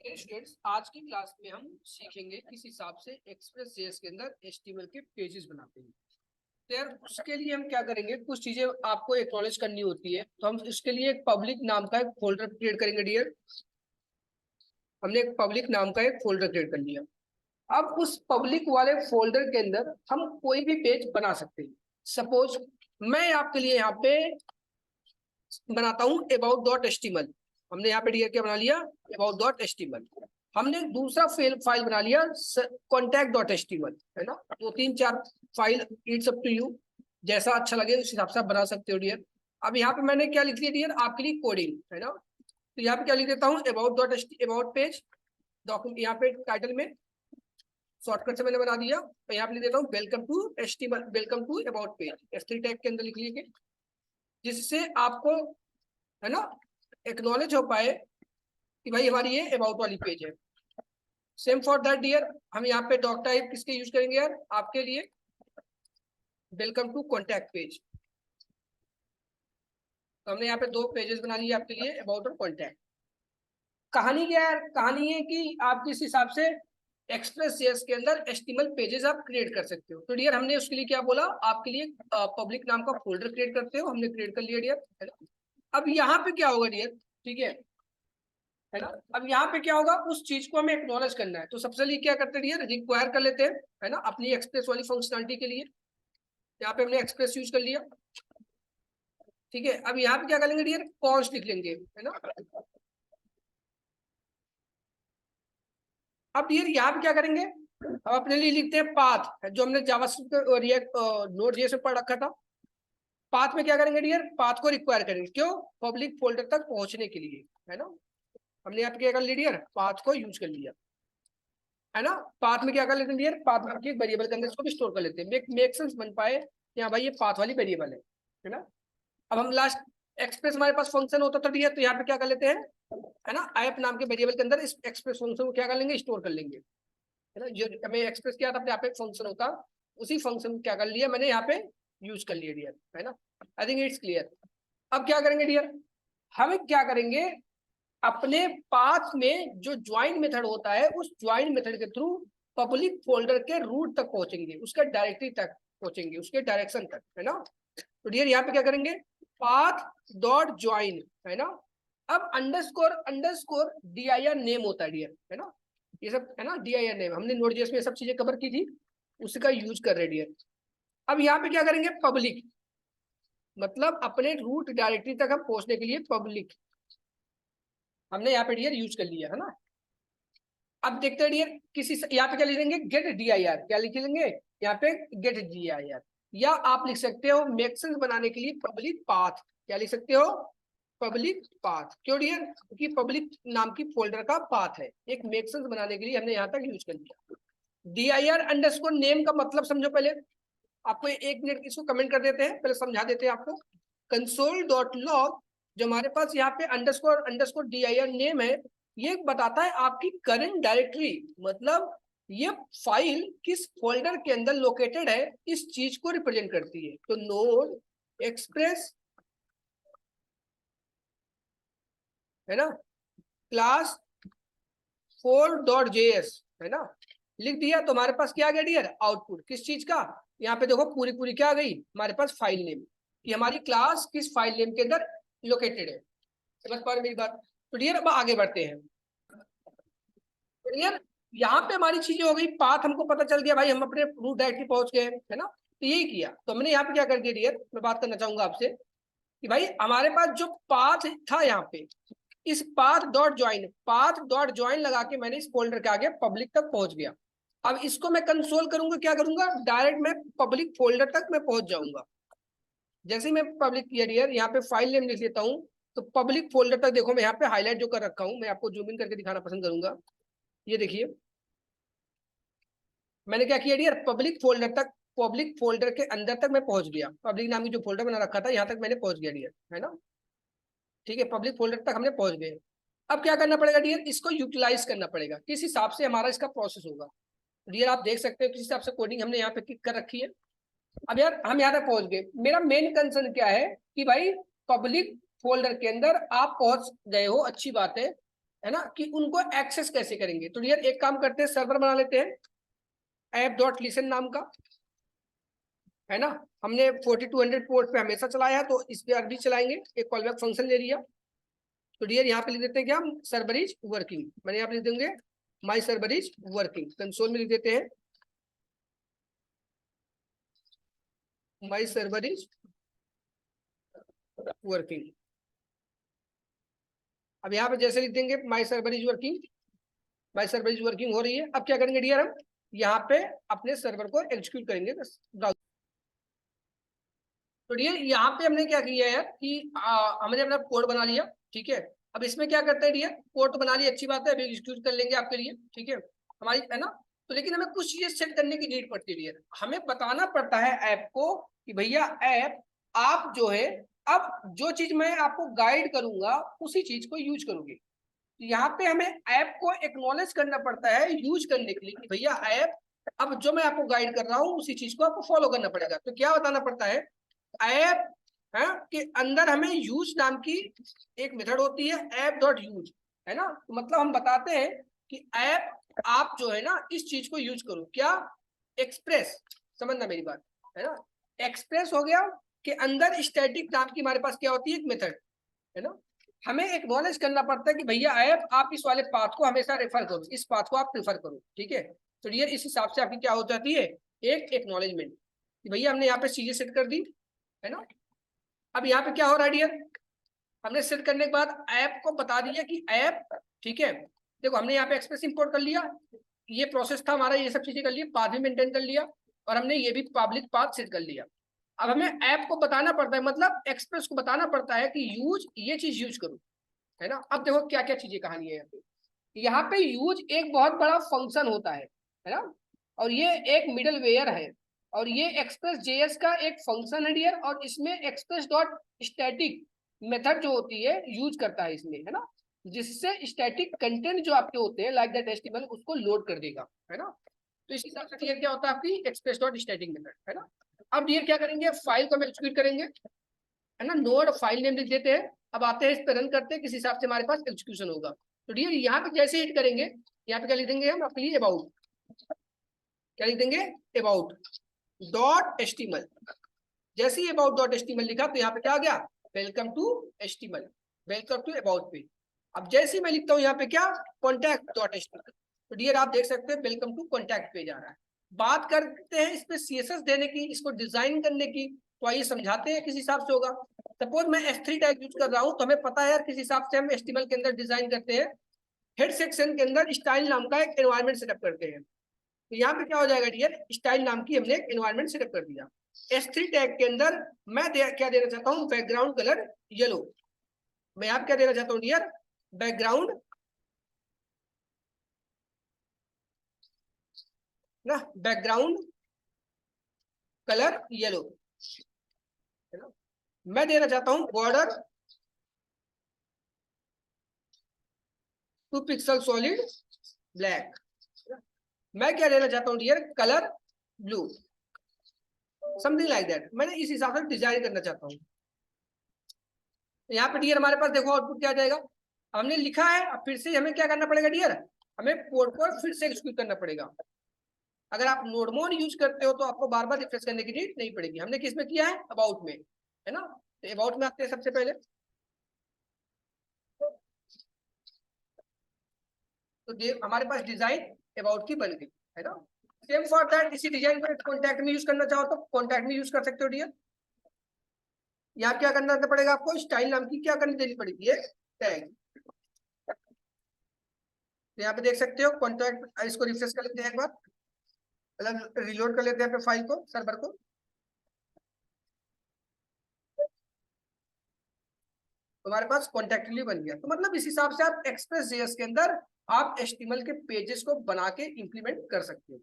Students, आज की class में हम सीखेंगे किस हिसाब से एक्सप्रेस जेएस के अंदर एचटीएमएल के पेजेस बनाते हैं। तो यार उसके लिए हम क्या करेंगे, कुछ चीजें आपको एक्नॉलेज करनी होती है। तो हम इसके लिए एक पब्लिक नाम का एक फोल्डर क्रिएट करेंगे डियर। हमने एक पब्लिक नाम का एक फोल्डर क्रिएट कर लिया। अब उस पब्लिक वाले फोल्डर के अंदर हम कोई भी पेज बना सकते हैं। सपोज मैं आपके लिए यहाँ पे बनाता हूँ about.html। हमने यहाँ पे डियर क्या बना लिया, about.html। हमने दूसरा फाइल बना लिया contact.html, है ना। तो 3-4 file, it's up to you, जैसा अच्छा लगे उस हिसाब से आप बना सकते हो डियर। अब यहाँ पे मैंने क्या लिख दिया डियर, आपके लिए कोडिंग, है ना। तो यहाँ पे क्या लिख देता हूँ, about पेज डॉक्यूमेंट। यहाँ पे टाइटल में शॉर्टकट से मैंने बना दिया। तो यहाँ पे लिख देता हूँ welcome to HTML, welcome to about page, F3 tag के अंदर लिख लीजिए, जिससे आपको, है ना, एक्नॉलेज हो पाए कि भाई हमारी ये अबाउट वाली पेज है। सेम फॉर दैट डियर, हम यहाँ पे डॉक टाइप किसके यूज करेंगे यार, आपके लिए वेलकम टू कॉन्टैक्ट पेज। तो हमने यहाँ पे 2 पेजेस बना लिए आपके लिए, अबाउट और कॉन्टैक्ट। कहानी क्या है, कहानी है कि आप किस हिसाब से एक्सप्रेस जेएस के अंदर एचटीएमएल पेजेस आप क्रिएट कर सकते हो। तो डियर हमने उसके लिए क्या बोला, आपके लिए पब्लिक नाम का फोल्डर क्रिएट करते हो। हमने क्रिएट कर लिया डियर, है ना। अब यहाँ पे क्या होगा डियर, ठीक है ना। अब यहाँ पे क्या होगा, उस चीज को हमें एक्नॉलेज करना है। तो सबसे लिए क्या करते हैं, रिक्वायर कर लेते हैं, है ना, अपनी एक्सप्रेस वाली फंक्शनलिटी के लिए। यहाँ पे हमने एक्सप्रेस यूज कर लिया, ठीक है। अब यहाँ पे क्या करेंगे डियर, कॉन्स्ट लिख लेंगे, है ना। अब डियर यहाँ पे क्या करेंगे, हम अपने लिए लिखते हैं पाथ, जो हमने जावास्क्रिप्ट रिएक्ट नोड जेएस में पढ़ रखा था। पाथ में क्या करेंगे डियर, पाथ को रिक्वायर करेंगे, क्यों, पब्लिक फोल्डर तक पहुंचने के लिए, है ना। हमने यहाँ पे क्या कर लिया डियर, पाथ को यूज कर लिया, है ना। पाथ में क्या कर लेते हैं डियर, पाथ में एक वेरिएबल के अंदर इसको भी स्टोर कर लेते हैं, मेक सेंस बन पाए। यहाँ भाई ये पाथ वाली वेरिएबल है ना। अब हम लास्ट एक्सप्रेस, हमारे पास फंक्शन होता था डियर, तो यहाँ पे क्या कर लेते हैं, है ना, आईएफ नाम के वेरिएबल के अंदर इस एक्सप्रेस फंक्शन को क्या कर लेंगे, स्टोर कर लेंगे, है ना। जो हमें एक्सप्रेस किया था अपने यहाँ पे फंक्शन होता, उसी फंक्शन को क्या कर लिया मैंने यहाँ पे यूज कर लिया डियर, है ना। I think it's clear. अब क्या करेंगे डियर, हम क्या करेंगे, अपने पाथ में जो ज्वाइन मेथड होता है, उस ज्वाइन मेथड के थ्रू पब्लिक फोल्डर के रूट तक पहुंचेंगे, उसके डायरेक्टरी तक पहुंचेंगे, उसके डायरेक्शन तक, है ना। तो डियर यहाँ पे क्या करेंगे, पाथ डॉट ज्वाइन, है ना। अब अंडरस्कोर अंडरस्कोर dir नेम होता है डियर, है ना। ये सब, है ना, dir नेम हमने नोड.js में ये सब चीजें कवर की थी, उसका यूज कर रहे डियर। अब यहाँ पे क्या करेंगे, पब्लिक, मतलब अपने रूट डायरेक्टरी तक हम पहुंचने के लिए पब्लिक हमने यहाँ पे डियर यूज कर लिया, है ना। अब देखते हैं डियर, किसी यहाँ पे क्या लिखेंगे, गेट dir, क्या लिख लेंगे यहाँ पे, गेट dir, या आप लिख सकते हो मेक्सेंस बनाने के लिए पब्लिक पाथ, क्या लिख सकते हो, पब्लिक पाथ। क्यों डियर, क्योंकि पब्लिक नाम की फोल्डर का पाथ है, एक मेक्सेंस बनाने के लिए हमने यहाँ तक यूज कर लिया। dir अंडरस्कोर नेम का मतलब समझो पहले, आपको 1 मिनट इसको कमेंट कर देते हैं, पहले समझा देते हैं आपको। कंसोल डॉट लॉग, जो हमारे पास यहाँ पे अंडरस्कोर अंडरस्कोर dir नेम है, ये बताता है आपकी करंट डायरेक्टरी, मतलब ये फाइल किस फोल्डर के अंदर लोकेटेड है, इस चीज को रिप्रेजेंट करती है। तो नोड एक्सप्रेस, है ना, क्लास 4.js, है ना, लिख दिया। तो हमारे पास क्या आ गया डियर, आउटपुट किस चीज का, यहाँ पे देखो पूरी पूरी क्या आ गई हमारे पास, फाइल नेम, कि हमारी क्लास किस फाइल नेम के अंदर लोकेटेड है। समझ पा रहे मेरी बात। तो डियर अब आगे बढ़ते हैं। तो डियर यहाँ पे हमारी चीजें हो गई, पाथ हमको पता चल गया भाई, हम अपने रूट डायरेक्टली पहुंच गए, है ना। तो यही किया, तो हमने यहाँ पे क्या कर दिया डियर, मैं बात करना चाहूंगा आपसे कि भाई हमारे पास जो पाथ था यहाँ पे, इस पाथ डॉट ज्वाइन लगा के मैंने इस फोल्डर के आगे पब्लिक तक पहुंच गया। अब इसको मैं कंसोल करूंगा, क्या करूंगा, डायरेक्ट मैं पब्लिक फोल्डर तक मैं पहुंच जाऊंगा। जैसे ही मैं पब्लिक किया डियर, यहाँ पे फाइल नेम लिख लेता हूँ, तो पब्लिक फोल्डर तक देखो, मैं यहाँ पे हाईलाइट जो कर रखा हूँ, मैं आपको जूम इन करके दिखाना पसंद करूंगा। ये देखिए मैंने क्या किया डियर, पब्लिक फोल्डर तक, पब्लिक फोल्डर के अंदर तक मैं पहुंच गया, पब्लिक नाम की जो फोल्डर बना रखा था यहाँ तक मैंने पहुंच गया डियर, है ना। ठीक है, पब्लिक फोल्डर तक हमने पहुंच गए। अब क्या करना पड़ेगा डियर, इसको यूटिलाइज करना पड़ेगा, किस हिसाब से हमारा इसका प्रोसेस होगा। डियर आप देख सकते हो किस हिसाब से कोडिंग हमने यहाँ पे क्लिक कर रखी है। अब यार हम यहाँ तक पहुंच गए, मेरा मेन कंसर्न क्या है कि भाई पब्लिक फोल्डर के अंदर आप पहुंच गए हो, अच्छी बात है, है ना, कि उनको एक्सेस कैसे करेंगे। तो डियर एक काम करते हैं, सर्वर बना लेते हैं app.listen नाम का, है ना। हमने 4200 पोर्ट पे हमेशा चलाया है, तो इस पे अभी चलाएंगे। एक कॉलबैक फंक्शन ले लिया। तो डियर यहाँ पे लिख देते हैं क्या, सर्वर इज वर्किंग। मैंने यहाँ पे लिख देंगे my server is working. Console में लिख देते हैं माई सर्वर इज वर्किंग। अब यहाँ पे जैसे लिख देंगे my server is working, my server is working हो रही है। अब क्या करेंगे डियर, हम यहाँ पे अपने सर्वर को एग्जीक्यूट करेंगे ब्राउज़र। तो डियर यहाँ पे हमने क्या किया है कि हमने अपना कोड बना लिया, ठीक है। अब इसमें क्या करते हैं डियर, कोड तो बना लिया, अच्छी बात है, अभी एग्जीक्यूट कर लेंगे आपके लिए, ठीक है, हमारी, है ना। तो लेकिन हमें कुछ चीजें सेट करने की नीड पड़ती है डियर। हमें बताना पड़ता है ऐप को कि भैया ऐप आप जो है, अब जो चीज मैं आपको गाइड करूंगा उसी चीज को यूज करोगे। यहाँ पे हमें ऐप को एक्नॉलेज करना पड़ता है यूज करने के लिए कि भैया ऐप, अब जो मैं आपको गाइड कर रहा हूँ उसी चीज को आपको फॉलो करना पड़ेगा। तो क्या बताना पड़ता है, ऐप है के अंदर हमें यूज नाम की एक मेथड होती है, app.use, है ना। तो मतलब हम बताते हैं कि ऐप आप जो है ना इस चीज को यूज करो, क्या, एक्सप्रेस, समझना मेरी बात, है ना। एक्सप्रेस हो गया कि अंदर स्टैटिक नाम की हमारे पास क्या होती है, एक मेथड, है ना। हमें एक्नॉलेज करना पड़ता है कि भैया ऐप आप इस वाले पाथ को हमेशा रेफर करो, इस पाथ को आप प्रेफर करो, ठीक है। तो डियर इस हिसाब से आपकी क्या हो जाती है, एक एक्नॉलेजमेंट कि भैया हमने यहाँ पे चीजें सेट कर दी, है ना। अब यहाँ पे क्या हो रहा है डियर, हमने सेट करने के बाद ऐप को बता दिया कि ऐप, ठीक है, देखो हमने यहाँ पे एक्सप्रेस इंपोर्ट कर लिया, ये प्रोसेस था हमारा, ये सब चीजें कर लिया, पाथ भी मेंटेन कर लिया, और हमने ये भी पब्लिक पाथ सेट कर लिया। अब हमें ऐप को बताना पड़ता है, मतलब एक्सप्रेस को बताना पड़ता है कि यूज, ये चीज यूज करो, है ना। अब देखो क्या क्या चीजें कहानी है यहाँ पे यूज एक बहुत बड़ा फंक्शन होता है ना, और ये एक मिडल वेयर है, और ये एक्सप्रेस जेएस का एक फंक्शन है डियर, और इसमें एक्सप्रेस डॉट स्टैटिक मेथड जो होती है यूज करता है इसमें, है ना, जिससे स्टैटिक कंटेंट जो आपके होते हैं लाइक दैट एचटीएमएल उसको लोड कर देगा, है ना। तो इस हिसाब से क्लियर क्या होता है आपकी एक्सप्रेस डॉट स्टैटिक मेथड, है ना। अब डियर क्या करेंगे, फाइल को हम एक्जीक्यूट करेंगे, है ना, नोड फाइल नेम लिख देते हैं। अब आते हैं इस पे रन करते हैं, किस हिसाब से हमारे पास एग्जीक्यूशन होगा। तो डियर यहाँ पे जैसे हिट करेंगे, यहाँ पे क्या लिख देंगे हम अपने लिए, अबाउट, क्या लिख देंगे, अबाउट डॉट एचटीएमएल। जैसे ही अबाउट डॉट एचटीएमएल लिखा तो यहाँ पे क्या आ गया, welcome to HTML, welcome to about page. अब जैसे ही मैं लिखता हूँ यहाँ पे क्या, कॉन्टैक्ट डॉट एचटीएमएल, तो डियर आप देख सकते हैं वेलकम टू कॉन्टैक्ट पेज आ रहा है। बात करते हैं इस पे सीएसएस देने की, इसको डिजाइन करने की, तो आइए समझाते हैं किस हिसाब से होगा। सपोज मैं S3 टैग यूज कर रहा हूँ, तो हमें पता है यार किस हिसाब से हम एचटीएमएल के अंदर डिजाइन करते हैं। हेड सेक्शन के अंदर स्टाइल नाम का एक एनवायरनमेंट सेटअप करते हैं। तो यहाँ पे क्या हो जाएगा डियर, स्टाइल नाम की हमने एक एनवायरनमेंट सेटअप कर दिया। S3 टैग के अंदर मैं क्या देना चाहता हूँ, बैकग्राउंड कलर येलो। मैं यहाँ पे क्या देना चाहता हूँ डियर, बैकग्राउंड ना, बैकग्राउंड कलर येलो, है ना। मैं देना चाहता हूँ बॉर्डर 2 पिक्सल सॉलिड ब्लैक। मैं क्या देना चाहता हूँ dear, colour blue, something like that. मैंने इस हिसाब से डिजाइन करना चाहता हूँ। यहाँ पे डियर हमारे पास देखो आउटपुट क्या आ जाएगा, हमने लिखा है। अब फिर से हमें क्या करना पड़ेगा डियर, हमें कोड को फिर से एग्जीक्यूट करना पड़ेगा। अगर आप नोडमोड यूज करते हो तो आपको बार बार रिफ्रेश करने की नीड नहीं पड़ेगी। हमने किस में किया है, अबाउट में, है ना। तो अबाउट में आते हैं सबसे पहले, तो हमारे पास डिजाइन अबाउट की बन गई, है ना। सेम फॉर दैट, इसी डिजाइन को कॉन्टैक्ट में यूज करना चाहो तो कॉन्टैक्ट में यूज कर सकते हो डियर। यहाँ क्या करना पड़ेगा आपको, स्टाइल नाम की क्या करनी देनी पड़ेगी, ये टैग। तो यहाँ पे देख सकते हो कॉन्टैक्ट, इसको रिफ्रेश कर लेते हैं एक बार, मतलब रिलोड कर लेते हैं अपने फाइल को, सर्वर को। तुम्हारे पास कॉन्टैक्टली बन गया। तो मतलब इस हिसाब से आप एक्सप्रेस जेएस के अंदर आप एचटीएमएल के पेजेस को बना के इंप्लीमेंट कर सकते हो।